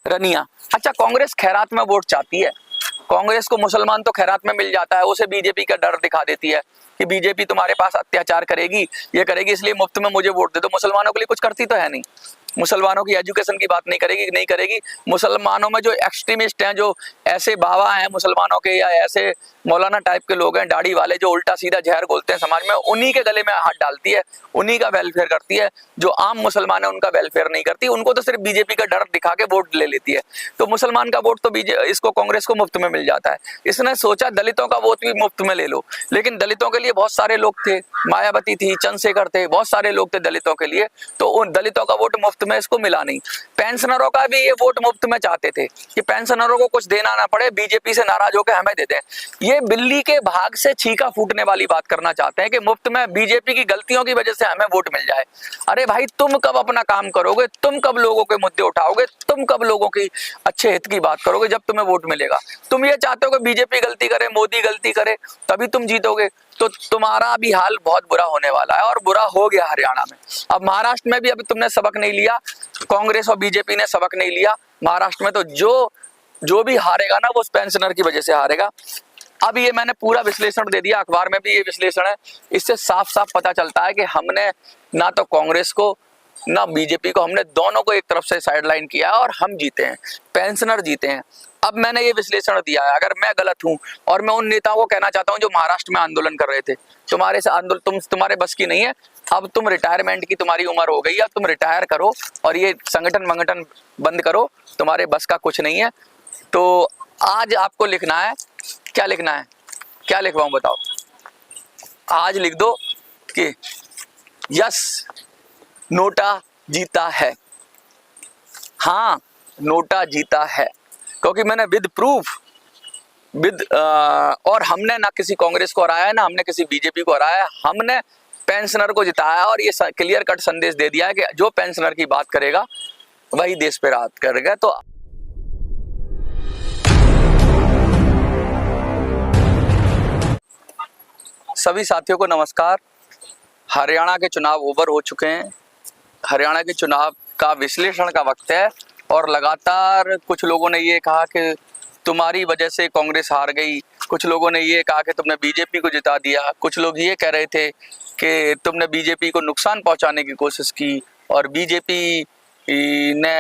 रनिया। अच्छा, कांग्रेस खैरात में वोट चाहती है। कांग्रेस को मुसलमान तो खैरात में मिल जाता है, उसे बीजेपी का डर दिखा देती है कि बीजेपी तुम्हारे पास अत्याचार करेगी, ये करेगी, इसलिए मुफ्त में मुझे वोट दे दो। मुसलमानों के लिए कुछ करती तो है नहीं, मुसलमानों की एजुकेशन की बात नहीं करेगी। मुसलमानों में जो एक्सट्रीमिस्ट हैं, जो ऐसे बाबा हैं मुसलमानों के, या ऐसे मौलाना टाइप के लोग हैं दाढ़ी वाले, जो उल्टा सीधा जहर बोलते हैं समाज में, उन्हीं के गले में हाथ डालती है, उन्हीं का वेलफेयर करती है। जो आम मुसलमान है उनका वेलफेयर नहीं करती, उनको तो सिर्फ बीजेपी का डर दिखा के वोट ले लेती है। तो मुसलमान का वोट तो इसको कांग्रेस को मुफ्त में मिल जाता है। इसने सोचा दलितों का वोट भी मुफ्त में ले लो, लेकिन दलितों के लिए बहुत सारे लोग थे, मायावती थी, चंद्रशेखर थे, बहुत सारे लोग थे दलितों के लिए, तो उन दलितों का वोट मुफ्त में इसको मिला नहीं। पेंशनरों का भी ये वोट मुफ्त में चाहते थे कि पेंशनरों को कुछ देना ना पड़े, बीजेपी से नाराज होकर हमें दे दें। ये बिल्ली के भाग से छीका फूटने वाली बात करना चाहते हैं कि मुफ्त में बीजेपी की गलतियों की वजह से हमें वोट मिल जाए। अरे भाई, तुम कब अपना काम करोगे? तुम कब लोगों के मुद्दे उठाओगे? तुम कब लोगों की अच्छे हित की बात करोगे जब तुम्हें वोट मिलेगा? तुम ये चाहते हो कि बीजेपी गलती करे, मोदी गलती करे, तभी तुम जीतोगे। तो तुम्हारा भी हाल बहुत बुरा होने वाला है, और बुरा हो गया हरियाणा में। अब महाराष्ट्र में भी अभी तुमने सबक नहीं लिया, कांग्रेस और बीजेपी ने सबक नहीं लिया। महाराष्ट्र में तो जो भी हारेगा ना, वो पेंशनर की वजह से हारेगा। अब ये मैंने पूरा विश्लेषण दे दिया, अखबार में भी ये विश्लेषण है। इससे साफ साफ पता चलता है कि हमने ना तो कांग्रेस को ना बीजेपी को, हमने दोनों को एक तरफ से साइडलाइन किया है और हम जीते हैं, पेंशनर जीते हैं। अब मैंने ये विश्लेषण दिया है, अगर मैं गलत हूं, और मैं उन नेताओं को कहना चाहता हूं जो महाराष्ट्र में आंदोलन कर रहे थे, तुम्हारे से आंदोलन तुम्हारे बस की नहीं है, अब तुम रिटायरमेंट की तुम्हारी उम्र हो गई है, अब तुम रिटायर करो और ये संगठन मंगठन बंद करो, तुम्हारे बस का कुछ नहीं है। तो आज आपको लिखना है, क्या लिखना है, क्या लिखवाऊं बताओ? आज लिख दो कि यस, नोटा जीता है। हाँ, नोटा जीता है, क्योंकि मैंने विद प्रूफ और हमने ना किसी कांग्रेस को हराया है, ना हमने किसी बीजेपी को हराया है, हमने पेंशनर को जिताया और ये क्लियर कट संदेश दे दिया है कि जो पेंशनर की बात करेगा वही देश पे राज करेगा। तो सभी साथियों को नमस्कार। हरियाणा के चुनाव ओवर हो चुके हैं, हरियाणा के चुनाव का विश्लेषण का वक्त है, और लगातार कुछ लोगों ने ये कहा कि तुम्हारी वजह से कांग्रेस हार गई, कुछ लोगों ने ये कहा कि तुमने बीजेपी को जिता दिया, कुछ लोग ये कह रहे थे कि तुमने बीजेपी को नुकसान पहुंचाने की कोशिश की और बीजेपी ने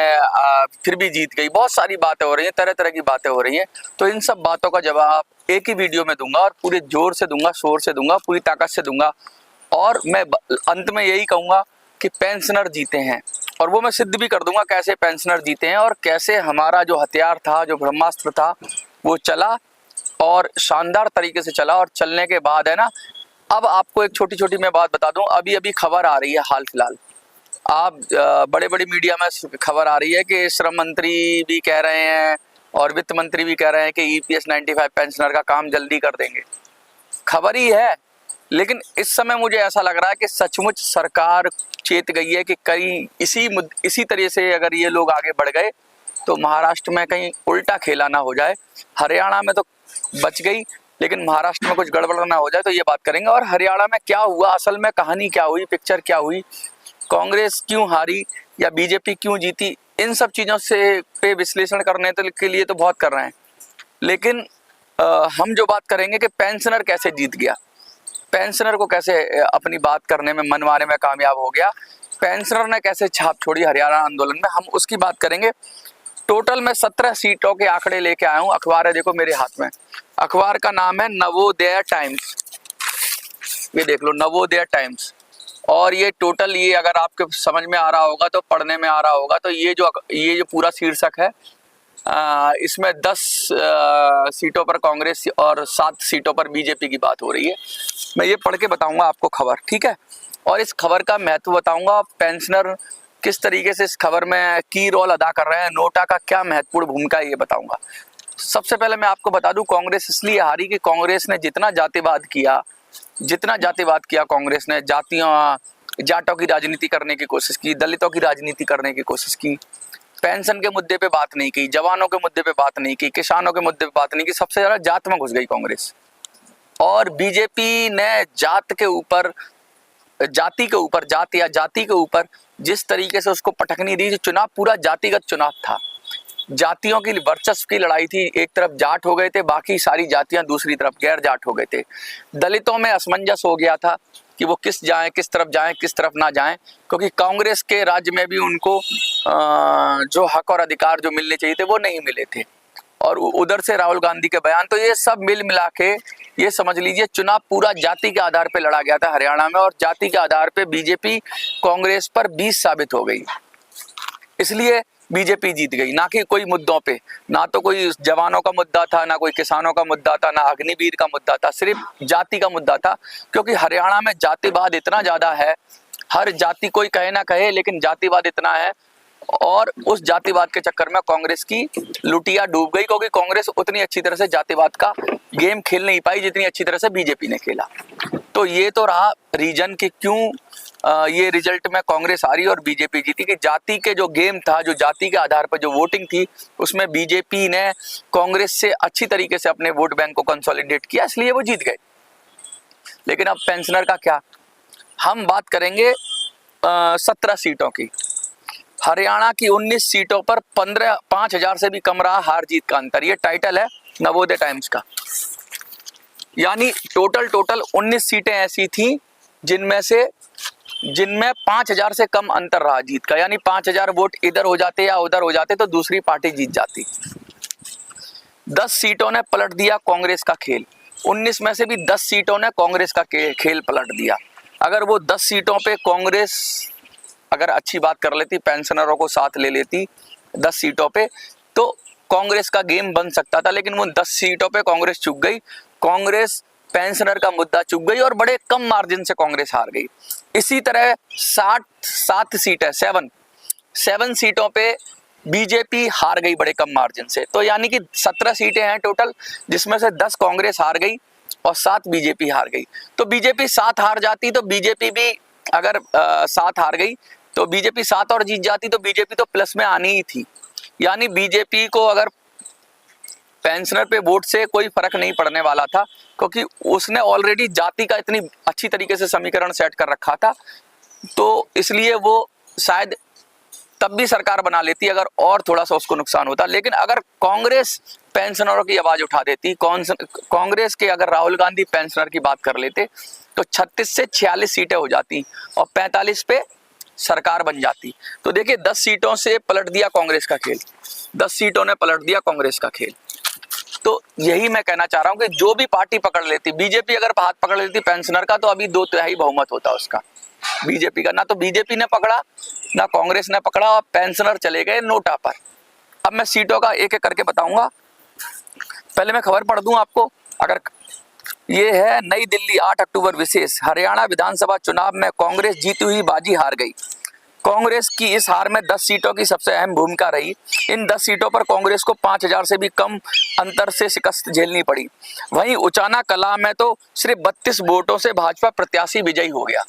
फिर भी जीत गई। बहुत सारी बातें हो रही हैं, तरह तरह की बातें हो रही हैं। तो इन सब बातों का जवाब एक ही वीडियो में दूंगा, और पूरे जोर से दूंगा, शोर से दूंगा, पूरी ताकत से दूंगा। और मैं अंत में यही कहूँगा कि पेंशनर जीते हैं, और वो मैं सिद्ध भी कर दूंगा कैसे पेंशनर जीते हैं, और कैसे हमारा जो हथियार था, जो ब्रह्मास्त्र था, वो चला और शानदार तरीके से चला। और चलने के बाद है ना, अब आपको एक छोटी छोटी मैं बात बता दूं। अभी अभी खबर आ रही है, हाल फिलहाल आप बड़े बड़ी मीडिया में खबर आ रही है कि श्रम मंत्री भी कह रहे हैं और वित्त मंत्री भी कह रहे हैं कि ईपीएस 95 पेंशनर का काम जल्दी कर देंगे। खबर ही है, लेकिन इस समय मुझे ऐसा लग रहा है कि सचमुच सरकार चेत गई है कि कहीं इसी तरह से अगर ये लोग आगे बढ़ गए तो महाराष्ट्र में कहीं उल्टा खेला ना हो जाए। हरियाणा में तो बच गई, लेकिन महाराष्ट्र में कुछ गड़बड़ ना हो जाए, तो ये बात करेंगे। और हरियाणा में क्या हुआ, असल में कहानी क्या हुई, पिक्चर क्या हुई, कांग्रेस क्यों हारी या बीजेपी क्यों जीती, इन सब चीज़ों से पे विश्लेषण करने के लिए तो बहुत कर रहे हैं। लेकिन हम जो बात करेंगे कि पेंशनर कैसे जीत गया, पेंशनर को कैसे अपनी बात करने में, मनवाने में कामयाब हो गया, पेंशनर ने कैसे छाप छोड़ी हरियाणा आंदोलन में, हम उसकी बात करेंगे। टोटल मैं 17 सीटों के आंकड़े लेके आया हूँ। अखबार है, देखो मेरे हाथ में, अखबार का नाम है नवोदय टाइम्स, ये देख लो, नवोदय टाइम्स। और ये टोटल, ये अगर आपके समझ में आ रहा होगा तो, पढ़ने में आ रहा होगा तो, ये जो पूरा शीर्षक है, इसमें 10 सीटों पर कांग्रेस और 7 सीटों पर बीजेपी की बात हो रही है। मैं ये पढ़ के बताऊंगा आपको खबर, ठीक है? और इस खबर का महत्व बताऊंगा, पेंशनर किस तरीके से इस खबर में की रोल अदा कर रहे हैं, नोटा का क्या महत्वपूर्ण भूमिका है, ये बताऊंगा। सबसे पहले मैं आपको बता दूं, कांग्रेस इसलिए हारी कि कांग्रेस ने जितना जातिवाद किया कांग्रेस ने, जाटों की राजनीति करने की कोशिश की, दलितों की राजनीति करने की कोशिश की, पेंशन के मुद्दे पे बात नहीं की, जवानों के मुद्दे पे बात नहीं की, किसानों के मुद्दे पे बात नहीं की, सबसे ज्यादा जात में घुस गई कांग्रेस। और बीजेपी ने जाति के ऊपर, जाति के ऊपर जिस तरीके से उसको पटकनी दी, चुनाव पूरा जातिगत चुनाव था। जातियों की वर्चस्व की लड़ाई थी। एक तरफ जाट हो गए थे, बाकी सारी जातियां दूसरी तरफ गैर जाट हो गए थे। दलितों में असमंजस हो गया था कि वो किस जाएं, किस तरफ ना जाएं, क्योंकि कांग्रेस के राज्य में भी उनको जो हक और अधिकार जो मिलने चाहिए थे वो नहीं मिले थे, और उधर से राहुल गांधी के बयान। तो ये सब मिल मिला के ये समझ लीजिए चुनाव पूरा जाति के आधार पे लड़ा गया था हरियाणा में, और जाति के आधार पे बीजेपी कांग्रेस पर 20 साबित हो गई। इसलिए बीजेपी जीत गई, ना कि कोई मुद्दों पे, ना तो कोई जवानों का मुद्दा था, ना कोई किसानों का मुद्दा था, ना अग्निवीर का मुद्दा था, सिर्फ जाति का मुद्दा था। क्योंकि हरियाणा में जातिवाद इतना ज्यादा है, हर जाति कोई कहे ना कहे, लेकिन जातिवाद इतना है, और उस जातिवाद के चक्कर में कांग्रेस की लुटिया डूब गई, क्योंकि कांग्रेस उतनी अच्छी तरह से जातिवाद का गेम खेल नहीं पाई जितनी अच्छी तरह से बीजेपी ने खेला। तो ये तो रहा रीजन कि क्यों ये रिजल्ट में कांग्रेस आ रही और बीजेपी जीती, कि जाति के जो गेम था, जो जाति के आधार पर जो वोटिंग थी, उसमें बीजेपी ने कांग्रेस से अच्छी तरीके से अपने वोट बैंक को कंसोलिडेट किया, इसलिए वो जीत गए। लेकिन अब पेंशनर का क्या, हम बात करेंगे 17 सीटों की। हरियाणा की 19 सीटों पर 5,000 से भी कम रहा हार जीत का अंतर। ये टाइटल है नवोदय टाइम्स का। यानी टोटल 19 सीटें ऐसी थी जिनमें 5,000 से कम अंतर रहा जीत का। यानी 5,000 वोट इधर हो जाते या उधर हो जाते तो दूसरी पार्टी जीत जाती। 10 सीटों ने पलट दिया कांग्रेस का खेल। 19 में से भी 10 सीटों ने कांग्रेस का खेल पलट दिया। अगर वो 10 सीटों पे कांग्रेस अगर अच्छी बात कर लेती, पेंशनरों को साथ ले लेती 10 सीटों पे, तो कांग्रेस का गेम बन सकता था। लेकिन वो 10 सीटों पे कांग्रेस चूक गई। कांग्रेस पेंशनर का मुद्दा चूक गई और बड़े कम मार्जिन से कांग्रेस हार गई। इसी तरह 7 सीटें 7 सीटों पे बीजेपी हार गई बड़े कम मार्जिन से। तो यानी कि 17 सीटें हैं टोटल, जिसमें से 10 कांग्रेस हार गई और 7 बीजेपी हार गई। तो बीजेपी 7 हार जाती तो बीजेपी भी अगर 7 हार गई तो बीजेपी 7 और जीत जाती तो बीजेपी तो प्लस में आनी ही थी। यानी बीजेपी को अगर पेंशनर पे वोट से कोई फर्क नहीं पड़ने वाला था, क्योंकि उसने ऑलरेडी जाति का इतनी अच्छी तरीके से समीकरण सेट कर रखा था। तो इसलिए वो शायद तब भी सरकार बना लेती अगर और थोड़ा सा उसको नुकसान होता। लेकिन अगर कांग्रेस पेंशनरों की आवाज उठा देती, कांग्रेस के अगर राहुल गांधी पेंशनर की बात कर लेते, तो 36 से 46 सीटें हो जाती और 45 पे सरकार बन जाती। तो देखिए 10 सीटों से पलट दिया कांग्रेस का खेल, 10 सीटों ने पलट दिया कांग्रेस का खेल। तो यही मैं कहना चाह रहा हूं कि जो भी पार्टी पकड़ लेती, बीजेपी अगर हाथ पकड़ लेती पेंशनर का, तो अभी 2/3 बहुमत होता उसका बीजेपी का। ना तो बीजेपी ने पकड़ा, ना कांग्रेस ने पकड़ा, और पेंशनर चले गए नोटा पर। अब मैं सीटों का एक एक करके बताऊंगा। पहले मैं खबर पढ़ दूं आपको। अगर ये है नई दिल्ली 8 अक्टूबर विशेष, हरियाणा विधानसभा चुनाव में कांग्रेस जीती हुई बाजी हार गई। कांग्रेस की इस हार में 10 सीटों की सबसे अहम भूमिका रही। इन 10 सीटों पर कांग्रेस को 5,000 से भी कम अंतर से शिकस्त झेलनी पड़ी। वहीं उचाना कला में तो सिर्फ 32 वोटों से भाजपा प्रत्याशी विजयी हो गया।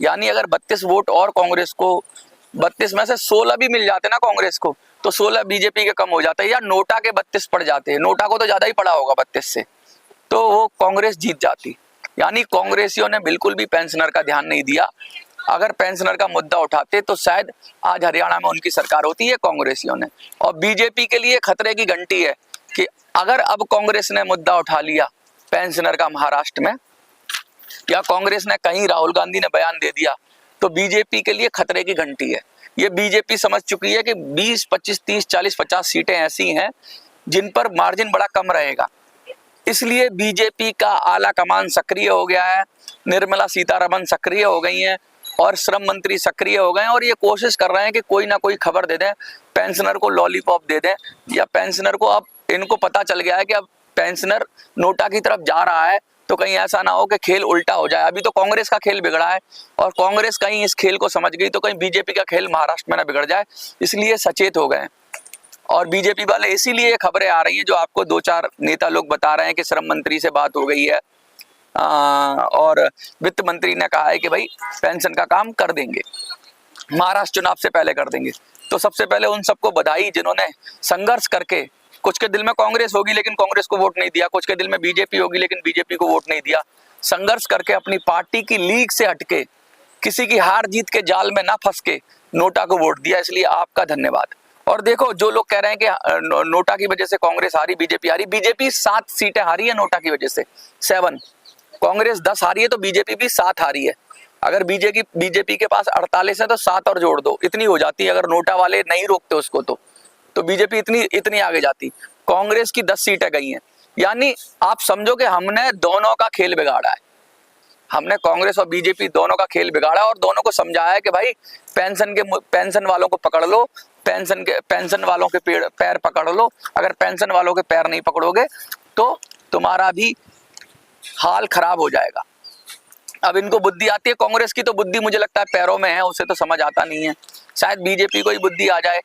यानी अगर 32 वोट और कांग्रेस को, 32 में से 16 भी मिल जाते ना कांग्रेस को, तो 16 बीजेपी के कम हो जाते हैं, या नोटा के 32 पड़ जाते हैं। नोटा को तो ज्यादा ही पड़ा होगा 32 से, तो वो कांग्रेस जीत जाती। यानी कांग्रेसियों ने बिल्कुल भी पेंशनर का ध्यान नहीं दिया। अगर पेंशनर का मुद्दा उठाते तो शायद आज हरियाणा में उनकी सरकार होती है कांग्रेसियों ने। और बीजेपी के लिए खतरे की घंटी है कि अगर अब कांग्रेस ने मुद्दा उठा लिया पेंशनर का महाराष्ट्र में, या कांग्रेस ने कहीं राहुल गांधी ने बयान दे दिया, तो बीजेपी के लिए खतरे की घंटी है। ये बीजेपी समझ चुकी है कि 20, 25, 30, 40, 50 सीटें ऐसी हैं जिन पर मार्जिन बड़ा कम रहेगा। इसलिए बीजेपी का आला कमान सक्रिय हो गया है, निर्मला सीतारमण सक्रिय हो गई हैं और श्रम मंत्री सक्रिय हो गए हैं, और ये कोशिश कर रहे हैं कि कोई ना कोई खबर दे दें, पेंशनर को लॉलीपॉप दे दें, या पेंशनर को, अब इनको पता चल गया है कि अब पेंशनर नोटा की तरफ जा रहा है, तो कहीं ऐसा ना हो कि खेल उल्टा हो जाए। अभी तो कांग्रेस का खेल बिगड़ा है, और कांग्रेस कहीं इस खेल को समझ गई तो कहीं बीजेपी का खेल महाराष्ट्र में ना बिगड़ जाए, इसलिए सचेत हो गए। और बीजेपी वाले इसीलिए खबरें आ रही हैं जो आपको 2-4 नेता लोग बता रहे हैं कि श्रम मंत्री से बात हो गई है और वित्त मंत्री ने कहा है कि भाई पेंशन का काम कर देंगे, महाराष्ट्र चुनाव से पहले कर देंगे। तो सबसे पहले उन सबको बधाई जिन्होंने संघर्ष करके, कुछ के दिल में कांग्रेस होगी लेकिन कांग्रेस को वोट नहीं दिया, कुछ के दिल में बीजेपी होगी लेकिन बीजेपी को वोट नहीं दिया, संघर्ष करके अपनी पार्टी की लीग से हटके, किसी की हार जीत के जाल में ना फंस के नोटा को वोट दिया। इसलिए आपका धन्यवाद। और देखो जो लोग कह रहे हैं कि नोटा की वजह से कांग्रेस हारी, बीजेपी हारी, बीजेपी 7 सीटें हारी है नोटा की वजह से, 7। कांग्रेस 10 हारी है तो बीजेपी भी 7 हारी है। अगर बीजेपी के पास 48 है तो 7 और जोड़ दो, इतनी हो जाती है। अगर नोटा वाले नहीं रोकते उसको तो बीजेपी इतनी आगे जाती। कांग्रेस की 10 सीटें गई हैं, यानी आप समझो कि हमने दोनों का खेल बिगाड़ा है। हमने कांग्रेस और बीजेपी दोनों का खेल बिगाड़ा और दोनों को समझाया है कि भाई पेंशन वालों को पकड़ लो, पेंशन वालों के पैर पकड़ लो। अगर पेंशन वालों के पैर नहीं पकड़ोगे तो तुम्हारा भी हाल खराब हो जाएगा। अब इनको बुद्धि आती है, कांग्रेस की तो बुद्धि मुझे लगता है पैरों में है, उसे तो समझ आता नहीं है। शायद बीजेपी को ही बुद्धि आ जाए,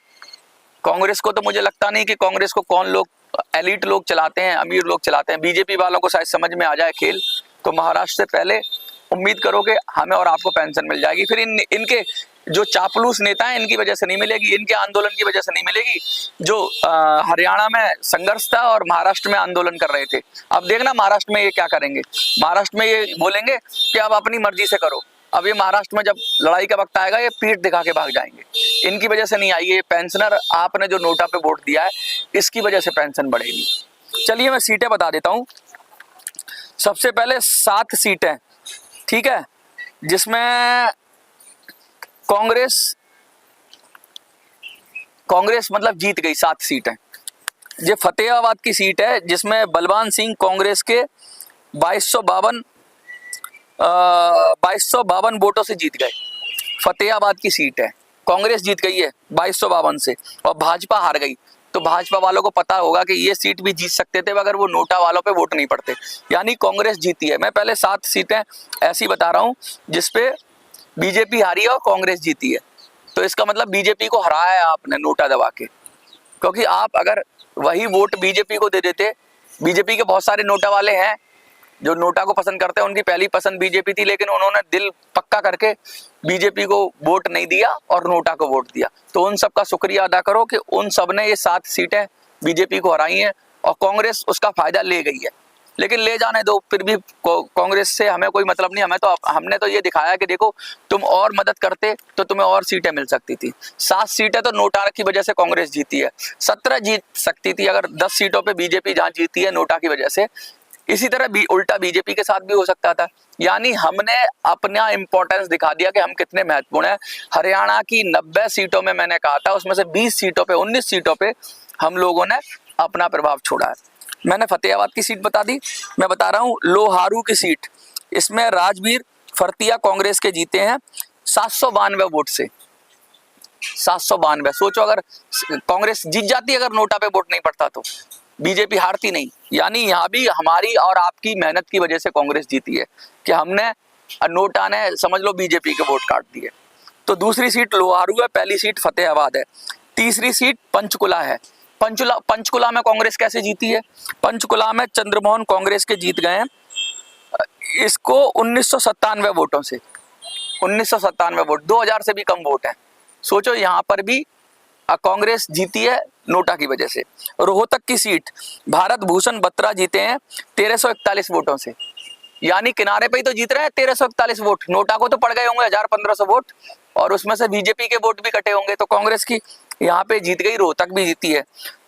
कांग्रेस को तो मुझे लगता नहीं कि कांग्रेस को कौन लोग, एलिट लोग चलाते हैं, अमीर लोग चलाते हैं। बीजेपी वालों को शायद समझ में आ जाए खेल, तो महाराष्ट्र से पहले उम्मीद करो कि हमें और आपको पेंशन मिल जाएगी। फिर इनके जो चापलूस नेता हैं इनकी वजह से नहीं मिलेगी, इनके आंदोलन की वजह से नहीं मिलेगी। जो हरियाणा में संघर्ष था और महाराष्ट्र में आंदोलन कर रहे थे, अब देखना महाराष्ट्र में ये क्या करेंगे। महाराष्ट्र में ये बोलेंगे कि अब अपनी मर्जी से करो। अब ये महाराष्ट्र में जब लड़ाई का वक्त आएगा ये पीठ दिखा के भाग जाएंगे। इनकी वजह से नहीं आई, ये पेंशनर, आपने जो नोटा पे वोट दिया है इसकी वजह से पेंशन बढ़ेगी। चलिए मैं सीटें बता देता हूं। सबसे पहले 7 सीटें, ठीक है, जिसमें कांग्रेस मतलब जीत गई 7 सीटें। ये फतेहाबाद की सीट है जिसमें बलवान सिंह कांग्रेस के 2252 वोटों से जीत गए। फतेहाबाद की सीट है, कांग्रेस जीत गई है 2252 से और भाजपा हार गई। तो भाजपा वालों को पता होगा कि ये सीट भी जीत सकते थे अगर वो नोटा वालों पे वोट नहीं पड़ते, यानी कांग्रेस जीती है। मैं पहले 7 सीटें ऐसी बता रहा हूं जिसपे बीजेपी हारी है और कांग्रेस जीती है। तो इसका मतलब बीजेपी को हराया है आपने नोटा दबा के, क्योंकि आप अगर वही वोट बीजेपी को दे देते, बीजेपी के बहुत सारे नोटा वाले हैं जो नोटा को पसंद करते हैं, उनकी पहली पसंद बीजेपी थी, लेकिन उन्होंने दिल पक्का करके बीजेपी को वोट नहीं दिया और नोटा को वोट दिया। तो उन सब का शुक्रिया अदा करो कि उन सब ने ये 7 सीटें बीजेपी को हराई हैं और कांग्रेस उसका फायदा ले गई है। लेकिन ले जाने दो, फिर भी कांग्रेस से हमें कोई मतलब नहीं। हमने तो ये दिखाया कि देखो तुम और मदद करते तो तुम्हें और सीटें मिल सकती थी। 7 सीटें तो नोटा की वजह से कांग्रेस जीती है, 17 जीत सकती थी अगर 10 सीटों पे बीजेपी जहां जीती है नोटा की वजह से। इसी तरह भी उल्टा बीजेपी के साथ भी हो सकता था। यानी हमने अपना इंपॉर्टेंस दिखा दिया कि हम कितने महत्वपूर्ण हैं। हरियाणा की 90 सीटों में मैंने कहा था उसमें से 20 सीटों पे, 19 सीटों पे हम लोगों ने अपना प्रभाव छोड़ा है। मैंने फतेहाबाद की सीट बता दी, मैं बता रहा हूं लोहारू की सीट। इसमें राजवीर फरतिया कांग्रेस के जीते हैं 792 वोट से। 792, सोचो अगर कांग्रेस जीत जाती अगर नोटा पे वोट नहीं पड़ता तो, बीजेपी हारती नहीं। यानी यहाँ भी हमारी और आपकी मेहनत की वजह से कांग्रेस जीती है कि हमने, नोटा ने समझ लो बीजेपी के वोट काट दिए। तो दूसरी सीट लोहारू है, पहली सीट फतेहाबाद है। तीसरी सीट पंचकुला है। पंचकुला में कांग्रेस कैसे जीती है? पंचकुला में चंद्रमोहन कांग्रेस के जीत गए हैं इसको 1997 वोटों से। 1997 वोट, 2000 से भी कम वोट है। सोचो यहाँ पर भी कांग्रेस जीती है नोटा की वजह से। रोहतक की सीट भारत भूषण बत्रा जीते हैं 1341 वोटों से। यानी किनारे पे ही तो जीत रहे हैं 1341 वोट। नोटा को तो पड़ गए होंगे 1000-1500 वोट और उसमें से बीजेपी के वोट भी कटे होंगे। तो कांग्रेस की यहाँ पे जीत गई, रोहतक भी जीती है।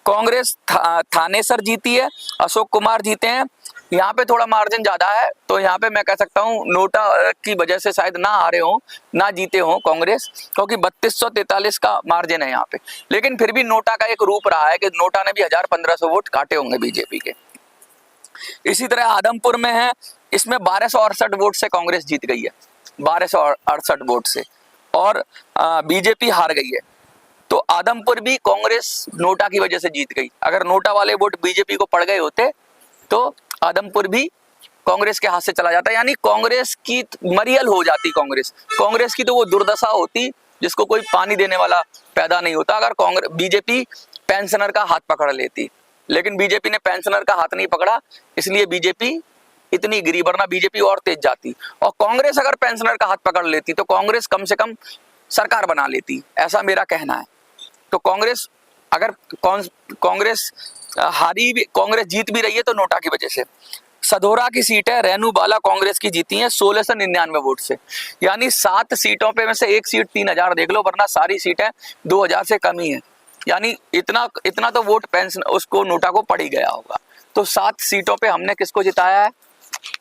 कांग्रेस थानेसर जीती है, अशोक कुमार जीते हैं। यहाँ पे थोड़ा मार्जिन ज्यादा है, तो यहाँ पे मैं कह सकता हूँ नोटा की वजह से शायद ना हारे हों, ना जीते हों कांग्रेस, क्योंकि 3243 का मार्जिन है यहाँ पे। लेकिन फिर भी नोटा का एक रूप रहा है कि नोटा ने भी 1000-1500 वोट काटे होंगे बीजेपी के। इसी तरह आदमपुर में है, इसमें 1268 वोट से कांग्रेस जीत गई है, 1268 वोट से, और बीजेपी हार गई है। तो आदमपुर भी कांग्रेस नोटा की वजह से जीत गई। अगर नोटा वाले वोट बीजेपी को पड़ गए होते तो आदमपुर भी कांग्रेस के हाथ से चला जाता। यानी कांग्रेस की मरियल हो जाती। कांग्रेस की तो वो दुर्दशा होती जिसको कोई पानी देने वाला पैदा नहीं होता अगर बीजेपी पेंशनर का हाथ पकड़ लेती। लेकिन बीजेपी ने पेंशनर का हाथ नहीं पकड़ा, इसलिए बीजेपी इतनी गिरी, वरना बीजेपी और तेज जाती। और कांग्रेस अगर पेंशनर का हाथ पकड़ लेती तो कांग्रेस कम से कम सरकार बना लेती, ऐसा मेरा कहना है। तो कांग्रेस अगर कांग्रेस कांग्रेस जीत भी रही है तो नोटा की वजह से। सधोरा की सीट है, रेनू बाला कांग्रेस की जीती है 1699 वोट से। यानी 7 सीटों पे में से एक सीट 3000 देख लो, वरना सारी सीटें 2000 से कम ही है। यानी इतना इतना तो वोट पेंशन उसको नोटा को पड़ ही गया होगा। तो 7 सीटों पे हमने किसको जिताया है?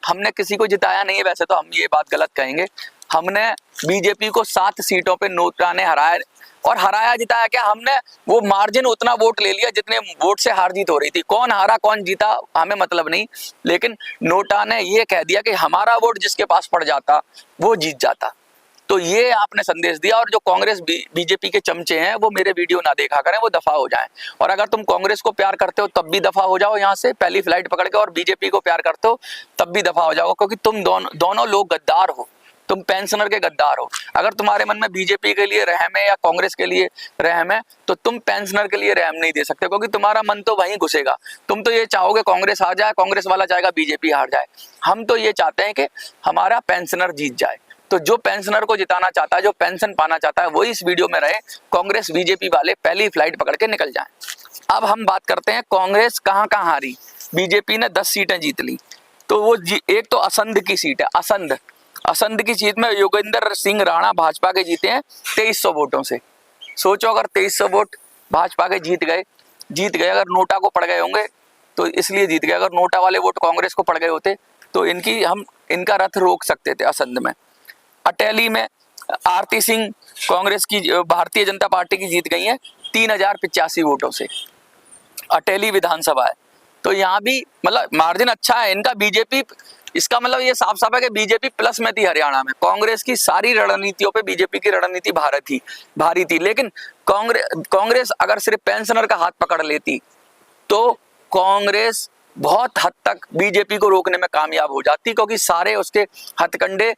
हमने किसी को जिताया नहीं है, वैसे तो हम ये बात गलत कहेंगे। हमने बीजेपी को 7 सीटों पे नोटा ने हराया, और हराया जिताया क्या, हमने वो मार्जिन उतना वोट ले लिया जितने वोट से हार जीत हो रही थी। कौन हारा कौन जीता हमें मतलब नहीं, लेकिन नोटा ने ये कह दिया कि हमारा वोट जिसके पास पड़ जाता वो जीत जाता। तो ये आपने संदेश दिया। और जो कांग्रेस बीजेपी के चमचे हैं वो मेरे वीडियो ना देखा करें, वो दफा हो जाएं। और अगर तुम कांग्रेस को प्यार करते हो तब भी दफा हो जाओ यहाँ से पहली फ्लाइट पकड़ के, और बीजेपी को प्यार करते हो तब भी दफा हो जाओ, क्योंकि तुम दोनों लोग गद्दार हो। तुम पेंशनर के गद्दार हो। अगर तुम्हारे मन में बीजेपी के लिए रहम है या कांग्रेस के लिए रहम है तो तुम पेंशनर के लिए रहम नहीं दे सकते, क्योंकि तुम्हारा मन तो वहीं घुसेगा। तुम तो ये चाहोगे कांग्रेस हार जाए, कांग्रेस वाला चाहेगा बीजेपी हार जाए। हम तो ये चाहते हैं कि हमारा पेंशनर जीत जाए। तो जो पेंशनर को जिताना चाहता है, जो पेंशन पाना चाहता है, वही इस वीडियो में रहे। कांग्रेस बीजेपी वाले पहली फ्लाइट पकड़ के निकल जाएं। अब हम बात करते हैं कांग्रेस कहां कहां हारी। बीजेपी ने 10 सीटें जीत ली। तो वो एक तो असंध की सीट है, असंध की सीट में योगेंद्र सिंह राणा भाजपा के जीते हैं 2300 वोटों से। सोचो अगर 2300 वोट भाजपा के जीत गए, अगर नोटा को पड़ गए होंगे तो इसलिए जीत गए। अगर नोटा वाले वोट कांग्रेस को पड़ गए होते तो इनका रथ रोक सकते थे। असंध में अटेली में आरती सिंह कांग्रेस की भारतीय जनता पार्टी की जीत गई है 3085 वोटों से। अटेली विधानसभा है, तो यहाँ भी मतलब मार्जिन अच्छा है इनका। बीजेपी, इसका मतलब ये साफ साफ है कि बीजेपी प्लस में थी हरियाणा में। कांग्रेस की सारी रणनीतियों पे बीजेपी की रणनीति भारी थी। लेकिन कांग्रेस अगर सिर्फ पेंशनर का हाथ पकड़ लेती तो कांग्रेस बहुत हद तक बीजेपी को रोकने में कामयाब हो जाती, क्योंकि सारे उसके हथकंडे,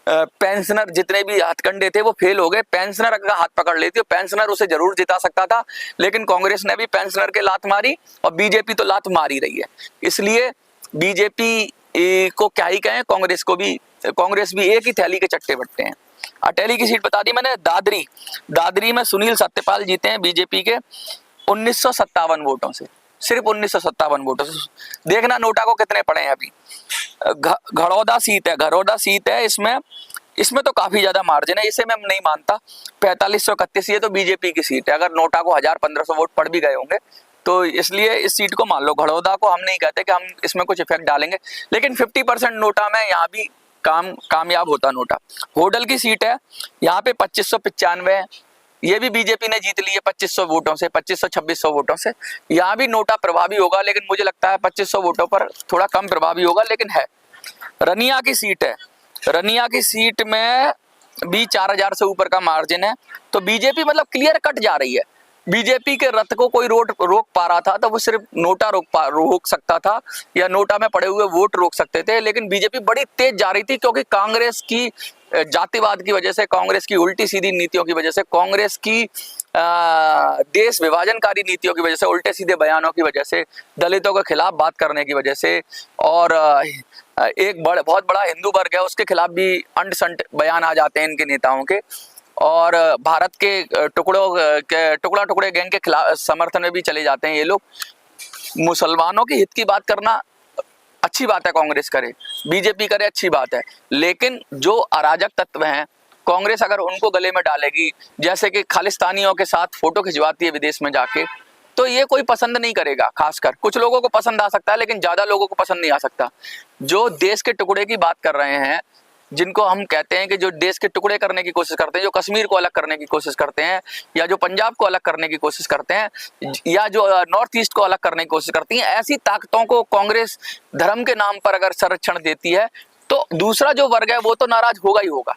पेंशनर जितने भी हथकंडे थे वो फेल हो गए। पेंशनर अगर हाथ पकड़ लेती तो पेंशनर उसे जरूर जिता सकता था, लेकिन कांग्रेस ने भी पेंशनर के लात मारी और बीजेपी तो लात मार ही रही है। इसलिए बीजेपी को क्या ही कहें, कांग्रेस भी एक ही थैली के चट्टे बट्टे हैं। अटेली की सीट बता दी मैंने। दादरी में सुनील सत्यपाल जीते हैं बीजेपी के 1957 वोटों से, सिर्फ 1957 वोटों से। देखना नोटा को कितने पड़े हैं अभी। घरौदा सीट है, इसमें तो काफी ज्यादा मार्जिन है, इसे मैं नहीं मानता। 4531, ये तो बीजेपी की सीट है। अगर नोटा को 1000-1500 वोट पड़ भी गए होंगे तो इसलिए इस सीट को मान लो। घरौदा को हम नहीं कहते कि हम इसमें कुछ इफेक्ट डालेंगे, लेकिन 50% नोटा में यहाँ भी कामयाब होता नोटा। होडल की सीट है, यहाँ पे 2595 है, ये भी बीजेपी ने जीत ली है 2500 वोटों से, 2500-2600 वोटों से। यहाँ भी नोटा प्रभावी होगा, लेकिन मुझे लगता है 2500 वोटों पर थोड़ा कम प्रभावी होगा, लेकिन है। रनिया की सीट है, रनिया की सीट में भी 4000 से ऊपर का मार्जिन है। तो बीजेपी मतलब क्लियर कट जा रही है। बीजेपी के रथ को कोई रोक पा रहा था तो वो सिर्फ नोटा रोक सकता था, या नोटा में पड़े हुए वोट रोक सकते थे। लेकिन बीजेपी बड़ी तेज जा रही थी, क्योंकि कांग्रेस की जातिवाद की वजह से, कांग्रेस की उल्टी सीधी नीतियों की वजह से, कांग्रेस की देश विभाजनकारी नीतियों की वजह से, उल्टे सीधे बयानों की वजह से, दलितों के खिलाफ बात करने की वजह से, और एक बहुत बड़ा हिंदू वर्ग है उसके खिलाफ भी अंट संट बयान आ जाते हैं इनके नेताओं के, और भारत के टुकड़े गैंग के खिलाफ समर्थन में भी चले जाते हैं ये लोग। मुसलमानों के हित की बात करना अच्छी बात है, कांग्रेस करे, बीजेपी करे, अच्छी बात है। लेकिन जो अराजक तत्व हैं, कांग्रेस अगर उनको गले में डालेगी, जैसे कि खालिस्तानियों के साथ फोटो खिंचवाती है विदेश में जाके, तो ये कोई पसंद नहीं करेगा। खासकर कुछ लोगों को पसंद आ सकता है, लेकिन ज्यादा लोगों को पसंद नहीं आ सकता। जो देश के टुकड़े की बात कर रहे हैं, जिनको हम कहते हैं कि जो देश के टुकड़े करने की कोशिश करते हैं, जो कश्मीर को अलग करने की कोशिश करते हैं, या जो पंजाब को अलग करने की कोशिश करते हैं, या जो नॉर्थ ईस्ट को अलग करने की कोशिश करती हैं, ऐसी ताकतों को कांग्रेस धर्म के नाम पर अगर संरक्षण देती है तो दूसरा जो वर्ग है वो तो नाराज होगा ही होगा।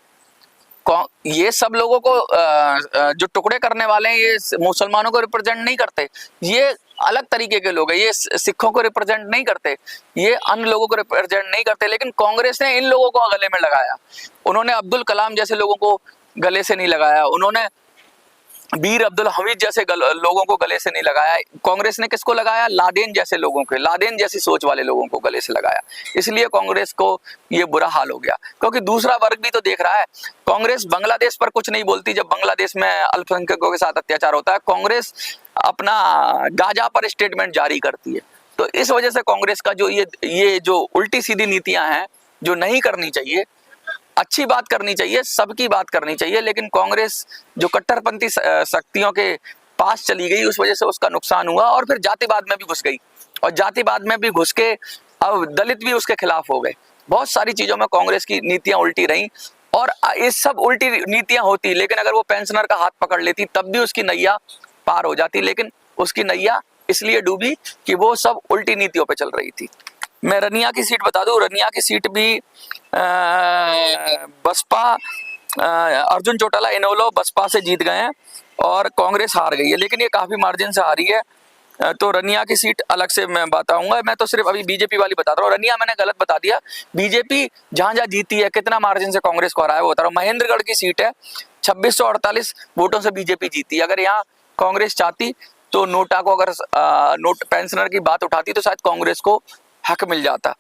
ये सब लोगों को जो टुकड़े करने वाले हैं, ये मुसलमानों को रिप्रेजेंट नहीं करते, ये अलग तरीके के लोग हैं। ये सिखों को रिप्रेजेंट नहीं करते, ये अन्य लोगों को रिप्रेजेंट नहीं करते। लेकिन कांग्रेस ने इन लोगों को गले में लगाया। उन्होंने अब्दुल कलाम जैसे लोगों को गले से नहीं लगाया, उन्होंने वीर अब्दुल हमीद जैसे लोगों को गले से नहीं लगाया। कांग्रेस ने किसको लगाया? लादेन जैसे लोगों को, लादेन जैसी सोच वाले लोगों को गले से लगाया। इसलिए कांग्रेस को ये बुरा हाल हो गया, क्योंकि दूसरा वर्ग भी तो देख रहा है। कांग्रेस बांग्लादेश पर कुछ नहीं बोलती जब बांग्लादेश में अल्पसंख्यकों के साथ अत्याचार होता है, कांग्रेस अपना गाजा पर स्टेटमेंट जारी करती है। तो इस वजह से कांग्रेस का जो ये जो उल्टी सीधी नीतियां हैं, जो नहीं करनी चाहिए, अच्छी बात करनी चाहिए, सबकी बात करनी चाहिए, लेकिन कांग्रेस जो कट्टरपंथी शक्तियों के पास चली गई, उस वजह से उसका नुकसान हुआ, और फिर जातिवाद में भी घुस गई, और जातिवाद में भी घुस के अब दलित भी उसके खिलाफ हो गए। बहुत सारी चीजों में कांग्रेस की नीतियां उल्टी रहीं, और ये सब उल्टी नीतियां होती, लेकिन अगर वो पेंशनर का हाथ पकड़ लेती तब भी उसकी नैया पार हो जाती, लेकिन उसकी नैया इसलिए डूबी कि वो सब उल्टी नीतियों पे चल रही थी। मैं रनिया की सीट बता दूं, रनिया की सीट भी बसपा, अर्जुन चौटाला इनेलो बसपा से जीत गए हैं और कांग्रेस हार गई है, लेकिन ये काफी मार्जिन से हारी है। तो रनिया की सीट अलग से मैं बताऊंगा, मैं तो सिर्फ अभी बीजेपी वाली बता रहा हूँ। रनिया मैंने गलत बता दिया, बीजेपी जहां जहां जीती है कितना मार्जिन से कांग्रेस को हराया है वो बता रहा हूँ। महेंद्रगढ़ की सीट है, 2648 वोटों से बीजेपी जीती। अगर यहाँ कांग्रेस चाहती तो नोटा को, अगर नोट पेंशनर की बात उठाती तो शायद कांग्रेस को हक मिल जाता।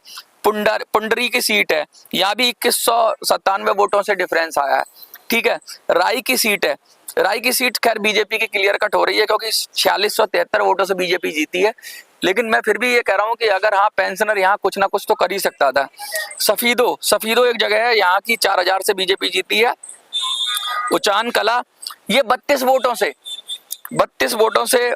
पुंडरी की सीट है, यहाँ भी 2197 वोटों से डिफरेंस आया है, ठीक है। राई की सीट है, राय की सीट खैर बीजेपी की क्लियर कट हो रही है क्योंकि 4673 वोटों से बीजेपी जीती है, लेकिन मैं फिर भी ये कह रहा हूँ कि अगर हाँ पेंशनर यहाँ कुछ ना कुछ तो कर ही सकता था। सफीदो एक जगह है, यहाँ की 4000 से बीजेपी जीती है। उचान कला, ये 32 वोटों से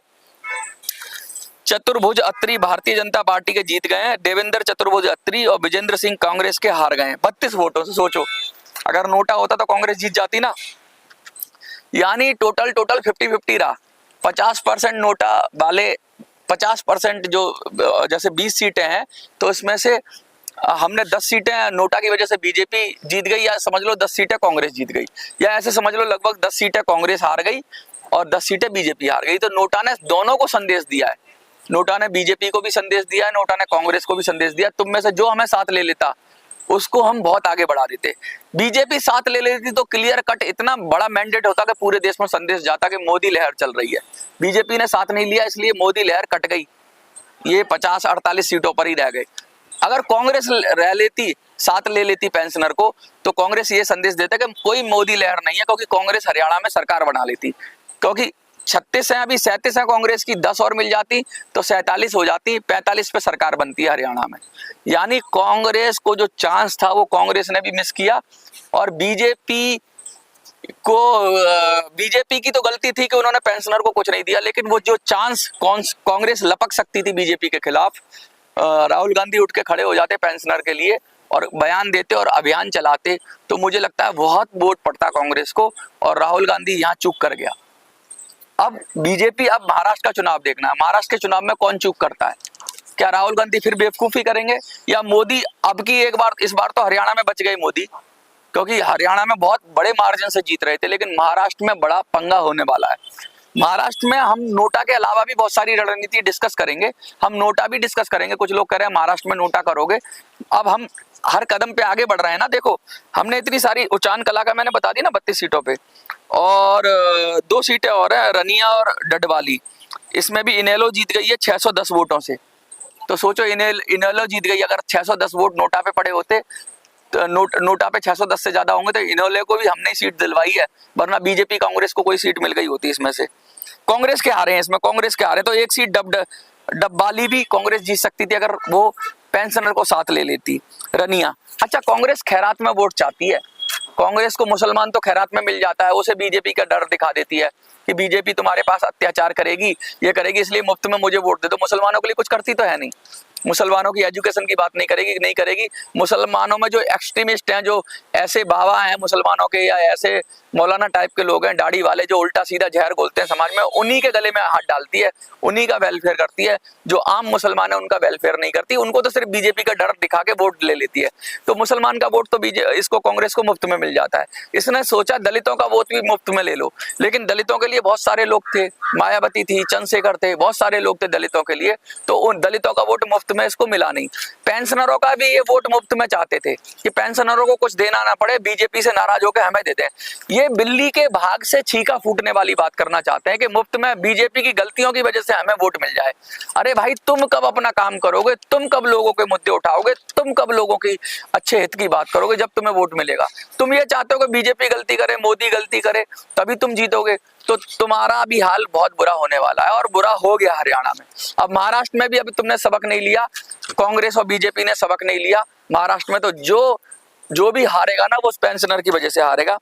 चतुर्भुज अत्री भारतीय जनता पार्टी के जीत गए हैं। देवेंद्र चतुर्भुज अत्री और विजेंद्र सिंह कांग्रेस के हार गए हैं 32 वोटों से। सोचो अगर नोटा होता तो कांग्रेस जीत जाती ना। यानी टोटल 50-50 रहा। 50% नोटा वाले, 50% जो जैसे 20 सीटें हैं तो इसमें से हमने 10 सीटें नोटा की वजह से बीजेपी जीत गई, या समझ लो 10 सीटें कांग्रेस जीत गई, या ऐसे समझ लो लगभग 10 सीटें कांग्रेस हार गई और 10 सीटें बीजेपी हार गई। तो नोटा ने दोनों को संदेश दिया है, नोटा ने बीजेपी को भी संदेश दिया है, नोटा ने कांग्रेस को भी संदेश दिया, तुम में से जो हमें साथ ले लेता उसको हम बहुत आगे बढ़ा देते। बीजेपी साथ ले लेती तो क्लियर कट इतना बड़ा मैंडेट होता कि पूरे देश में संदेश जाता कि मोदी लहर चल रही है। बीजेपी ने साथ नहीं लिया, इसलिए मोदी लहर कट गई, ये 50-48 सीटों पर ही रह गए। अगर कांग्रेस रह लेती, साथ ले लेती पेंशनर को, तो कांग्रेस ये संदेश देता कि कोई मोदी लहर नहीं है, क्योंकि कांग्रेस हरियाणा में सरकार बना लेती। क्योंकि 36 है, अभी 37 है कांग्रेस की, 10 और मिल जाती तो 47 हो जाती, 45 पे सरकार बनती है हरियाणा में। यानी कांग्रेस को जो चांस था वो कांग्रेस ने भी मिस किया, और बीजेपी की तो गलती थी कि उन्होंने पेंशनर को कुछ नहीं दिया, लेकिन वो जो चांस कांग्रेस लपक सकती थी बीजेपी के खिलाफ, राहुल गांधी उठ के खड़े हो जाते पेंशनर के लिए और बयान देते और अभियान चलाते, तो मुझे लगता है बहुत वोट पड़ता कांग्रेस को, और राहुल गांधी यहाँ चूक कर गया। अब बीजेपी, अब महाराष्ट्र का चुनाव देखना है, महाराष्ट्र के चुनाव में कौन चूक करता है। क्या राहुल गांधी फिर बेवकूफी करेंगे, या मोदी अब की इस बार तो हरियाणा में बच गए मोदी, क्योंकि हरियाणा में बहुत बड़े मार्जिन से जीत रहे थे, लेकिन महाराष्ट्र में बड़ा पंगा होने वाला है। महाराष्ट्र में हम नोटा के अलावा भी बहुत सारी रणनीति डिस्कस करेंगे, हम नोटा भी डिस्कस करेंगे। कुछ लोग कह रहे हैं महाराष्ट्र में नोटा करोगे, अब हम हर कदम पे आगे बढ़ रहे हैं ना। देखो हमने इतनी सारी, उचान कला का मैंने बता दी ना 32 सीटों पे, और 2 सीटें और है रनिया और डडवाली, इसमें भी इनेलो जीत गई है 610 वोटों से। तो सोचो इनेलो जीत गई, अगर 610 वोट नोटा पे पड़े होते तो नोटा पे 610 से ज्यादा होंगे तो इनेलो को भी हमने सीट दिलवाई है, वरना बीजेपी कांग्रेस को कोई सीट मिल गई होती। इसमें से कांग्रेस के हारे हैं, इसमें कांग्रेस के हारे, तो एक सीट डब्बाली भी कांग्रेस जीत सकती थी अगर वो पेंशनर को साथ ले लेती। रनिया, अच्छा कांग्रेस खैरात में वोट चाहती है, कांग्रेस को मुसलमान तो खैरात में मिल जाता है, उसे बीजेपी का डर दिखा देती है कि बीजेपी तुम्हारे पास अत्याचार करेगी, ये करेगी, इसलिए मुफ्त में मुझे वोट दे दो। मुसलमानों के लिए कुछ करती तो है नहीं, मुसलमानों की एजुकेशन की बात नहीं करेगी। मुसलमानों में जो एक्सट्रीमिस्ट हैं, जो ऐसे बाबा हैं मुसलमानों के, या ऐसे मौलाना टाइप के लोग हैं दाढ़ी वाले, जो उल्टा सीधा जहर बोलते हैं समाज में, उन्हीं के गले में हाथ डालती है, उन्हीं का वेलफेयर करती है। जो आम मुसलमान है उनका वेलफेयर नहीं करती, उनको तो सिर्फ बीजेपी का डर दिखा के वोट ले लेती है। तो मुसलमान का वोट तो इसको कांग्रेस को मुफ्त में मिल जाता है। इसने सोचा दलितों का वोट भी मुफ्त में ले लो, लेकिन दलितों के लिए बहुत सारे लोग थे, मायावती थी, चंद्रशेखर थे, बहुत सारे लोग थे दलितों के लिए, तो उन दलितों का वोट मुफ्त में इसको मिला नहीं। पेंशनरों का भी ये वोट मुफ्त में चाहते थे कि पेंशनरों को कुछ देना ना पड़े, बीजेपी से नाराज होकर हमें दे दें। ये बिल्ली के भाग से छीका फूटने वाली बात करना चाहते हैं कि मुफ्त में बीजेपी की गलतियों की वजह से हमें वोट मिल जाए। अरे भाई तुम कब अपना काम करोगे, तुम कब लोगों के मुद्दे उठाओगे, तुम कब लोगों की अच्छे हित की बात करोगे जब तुम्हें वोट मिलेगा। तुम ये चाहते हो कि बीजेपी गलती करे, मोदी गलती करे, तभी तुम जीतोगे, तो तुम्हारा भी हाल बहुत बुरा होने वाला है, और बुरा हो गया हरियाणा में। अब महाराष्ट्र में भी अभी तुमने सबक नहीं लिया, कांग्रेस और बीजेपी ने सबक नहीं लिया। महाराष्ट्र में तो जो भी हारेगा ना वो पेंशनर की वजह से हारेगा।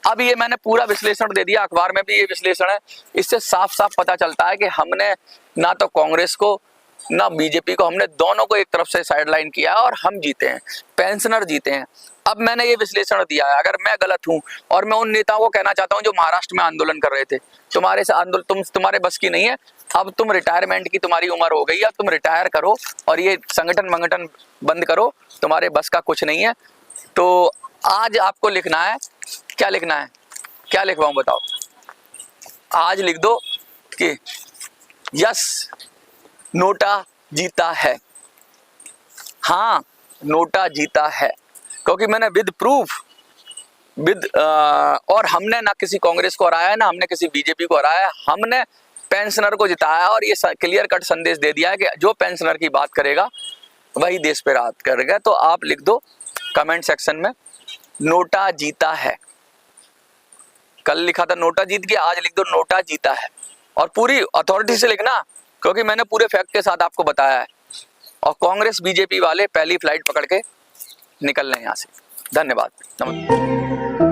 अब ये मैंने पूरा विश्लेषण दे दिया, अखबार में भी ये विश्लेषण है। इससे साफ साफ पता चलता है कि हमने ना तो कांग्रेस को ना बीजेपी को, हमने दोनों को एक तरफ से साइडलाइन किया और हम जीते हैं, पेंशनर जीते हैं। अब मैंने ये विश्लेषण दिया है, अगर मैं गलत हूं, और मैं उन नेताओं को कहना चाहता हूं जो महाराष्ट्र में आंदोलन कर रहे थे, तुम्हारे से आंदोलन तुम्हारे बस की नहीं है, अब तुम रिटायरमेंट की तुम्हारी उम्र हो गई है, अब तुम रिटायर करो और ये संगठन बंद करो, तुम्हारे बस का कुछ नहीं है। तो आज आपको लिखना है, क्या लिखना है, क्या लिखवाऊं बताओ? आज लिख दो कि यस नोटा जीता है। हाँ, नोटा जीता है, क्योंकि मैंने विद प्रूफ और हमने ना किसी कांग्रेस को हराया, ना हमने किसी बीजेपी को हराया, हमने पेंशनर को जिताया और ये क्लियर कट संदेश दे दिया है कि जो पेंशनर की बात करेगा वही देश पे राज करेगा। तो आप लिख दो कमेंट सेक्शन में, नोटा जीता है। कल लिखा था नोटा जीत गया, आज लिख दो नोटा जीता है, और पूरी अथॉरिटी से लिखना, क्योंकि मैंने पूरे फैक्ट के साथ आपको बताया है। और कांग्रेस बीजेपी वाले पहली फ्लाइट पकड़ के निकल रहे हैं यहाँ से। धन्यवाद, नमस्कार।